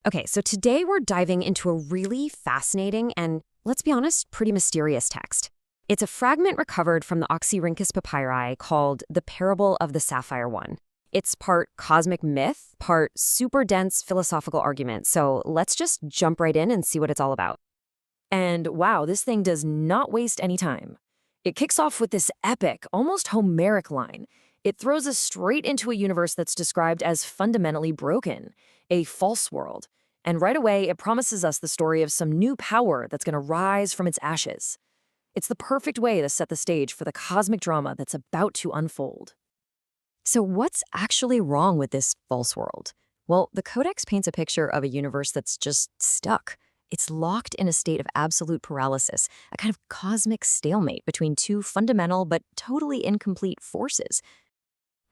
Okay, so today we're diving into a really fascinating and, let's be honest, pretty mysterious text. It's a fragment recovered from the Oxyrhynchus papyri called The Parable of the Sapphire One. It's part cosmic myth, part super dense philosophical argument, so let's just jump right in and see what it's all about. And wow, this thing does not waste any time. It kicks off with this epic, almost Homeric line. It throws us straight into a universe that's described as fundamentally broken, a false world. And right away, it promises us the story of some new power that's going to rise from its ashes. It's the perfect way to set the stage for the cosmic drama that's about to unfold. So what's actually wrong with this false world? Well, the Codex paints a picture of a universe that's just stuck. It's locked in a state of absolute paralysis, a kind of cosmic stalemate between two fundamental but totally incomplete forces.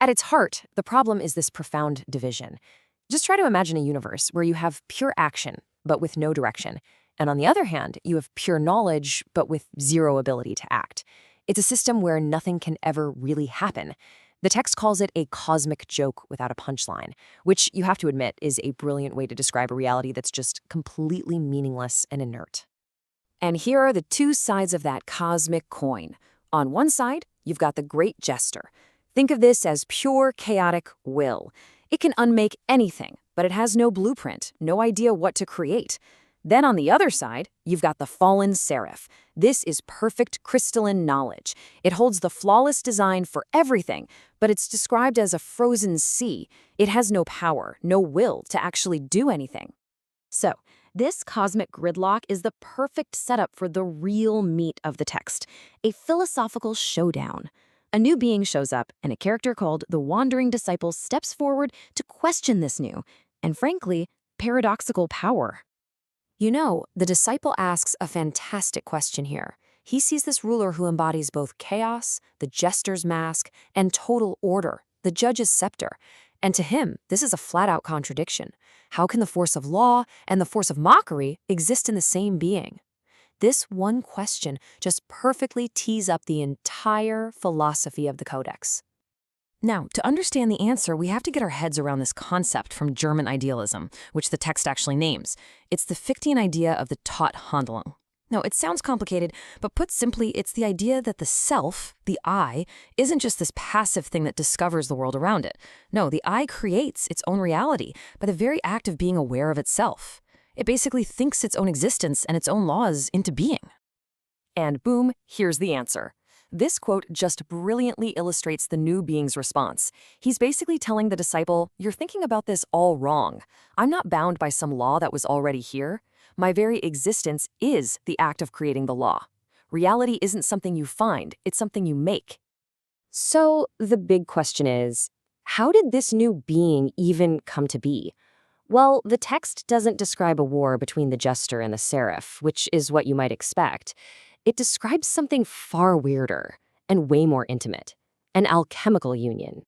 At its heart, the problem is this profound division. Just try to imagine a universe where you have pure action, but with no direction. And on the other hand, you have pure knowledge, but with zero ability to act. It's a system where nothing can ever really happen. The text calls it a cosmic joke without a punchline, which you have to admit is a brilliant way to describe a reality that's just completely meaningless and inert. And here are the two sides of that cosmic coin. On one side, you've got the great jester. Think of this as pure chaotic will. It can unmake anything, but it has no blueprint, no idea what to create. Then on the other side, you've got the fallen seraph. This is perfect crystalline knowledge. It holds the flawless design for everything, but it's described as a frozen sea. It has no power, no will to actually do anything. So, this cosmic gridlock is the perfect setup for the real meat of the text, a philosophical showdown. A new being shows up, and a character called the Wandering Disciple steps forward to question this new, and frankly, paradoxical power. You know, the disciple asks a fantastic question here. He sees this ruler who embodies both chaos, the jester's mask, and total order, the judge's scepter. And to him, this is a flat-out contradiction. How can the force of law and the force of mockery exist in the same being? This one question just perfectly tees up the entire philosophy of the Codex. Now, to understand the answer, we have to get our heads around this concept from German idealism, which the text actually names. It's the Fichtean idea of the Tathandlung. Now, it sounds complicated, but put simply, it's the idea that the self, the I, isn't just this passive thing that discovers the world around it. No, the I creates its own reality by the very act of being aware of itself. It basically thinks its own existence and its own laws into being. And boom, here's the answer. This quote just brilliantly illustrates the new being's response. He's basically telling the disciple, you're thinking about this all wrong. I'm not bound by some law that was already here. My very existence is the act of creating the law. Reality isn't something you find, it's something you make. So the big question is, how did this new being even come to be? Well, the text doesn't describe a war between the jester and the seraph, which is what you might expect. It describes something far weirder and way more intimate, an alchemical union.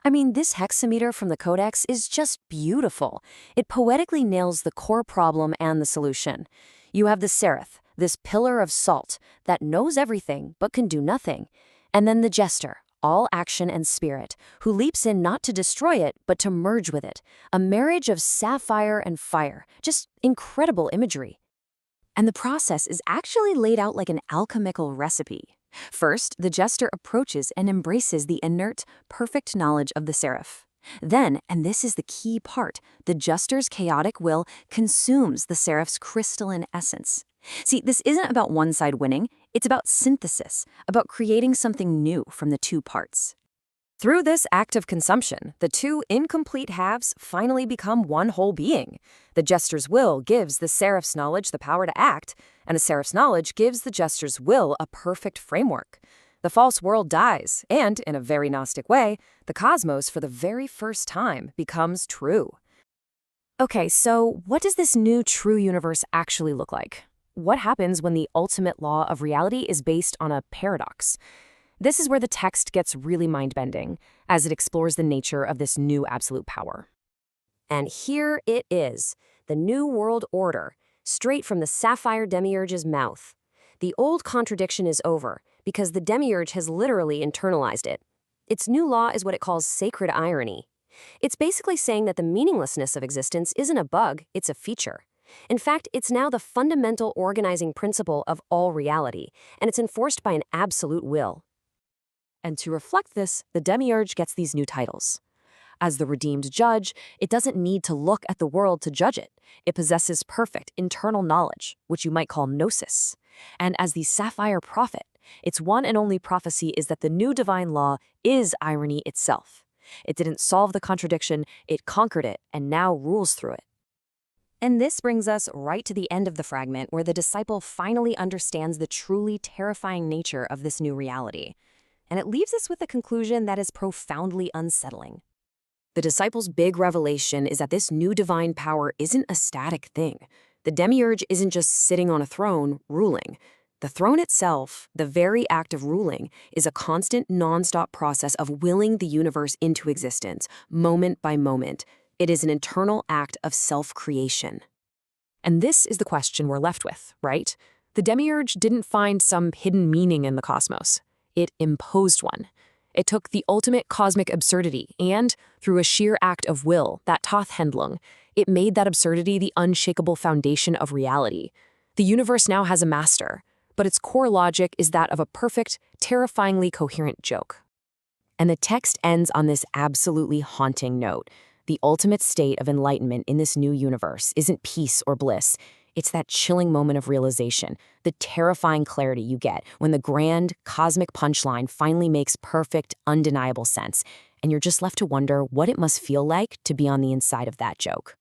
I mean, this hexameter from the Codex is just beautiful. It poetically nails the core problem and the solution. You have the seraph, this pillar of salt that knows everything but can do nothing, and then the jester, all action and spirit, who leaps in not to destroy it, but to merge with it. A marriage of sapphire and fire. Just incredible imagery. And the process is actually laid out like an alchemical recipe. First, the jester approaches and embraces the inert, perfect knowledge of the seraph. Then, and this is the key part, the jester's chaotic will consumes the seraph's crystalline essence. See, this isn't about one side winning, it's about synthesis, about creating something new from the two parts. Through this act of consumption, the two incomplete halves finally become one whole being. The jester's will gives the seraph's knowledge the power to act, and the seraph's knowledge gives the jester's will a perfect framework. The false world dies, and, in a very Gnostic way, the cosmos for the very first time becomes true. Okay, so what does this new true universe actually look like? What happens when the ultimate law of reality is based on a paradox? This is where the text gets really mind-bending, as it explores the nature of this new absolute power. And here it is, the new world order, straight from the Sapphire Demiurge's mouth. The old contradiction is over, because the Demiurge has literally internalized it. Its new law is what it calls sacred irony. It's basically saying that the meaninglessness of existence isn't a bug, it's a feature. In fact, it's now the fundamental organizing principle of all reality, and it's enforced by an absolute will. And to reflect this, the demiurge gets these new titles. As the redeemed judge, it doesn't need to look at the world to judge it. It possesses perfect internal knowledge, which you might call gnosis. And as the Sapphire prophet, its one and only prophecy is that the new divine law is irony itself. It didn't solve the contradiction, it conquered it, and now rules through it. And this brings us right to the end of the fragment where the disciple finally understands the truly terrifying nature of this new reality. And it leaves us with a conclusion that is profoundly unsettling. The disciple's big revelation is that this new divine power isn't a static thing. The demiurge isn't just sitting on a throne, ruling. The throne itself, the very act of ruling, is a constant, non-stop process of willing the universe into existence, moment by moment. It is an internal act of self-creation. And this is the question we're left with, right? The demiurge didn't find some hidden meaning in the cosmos. It imposed one. It took the ultimate cosmic absurdity and, through a sheer act of will, that Tathandlung, it made that absurdity the unshakable foundation of reality. The universe now has a master, but its core logic is that of a perfect, terrifyingly coherent joke. And the text ends on this absolutely haunting note. The ultimate state of enlightenment in this new universe isn't peace or bliss. It's that chilling moment of realization, the terrifying clarity you get when the grand, cosmic punchline finally makes perfect, undeniable sense, and you're just left to wonder what it must feel like to be on the inside of that joke.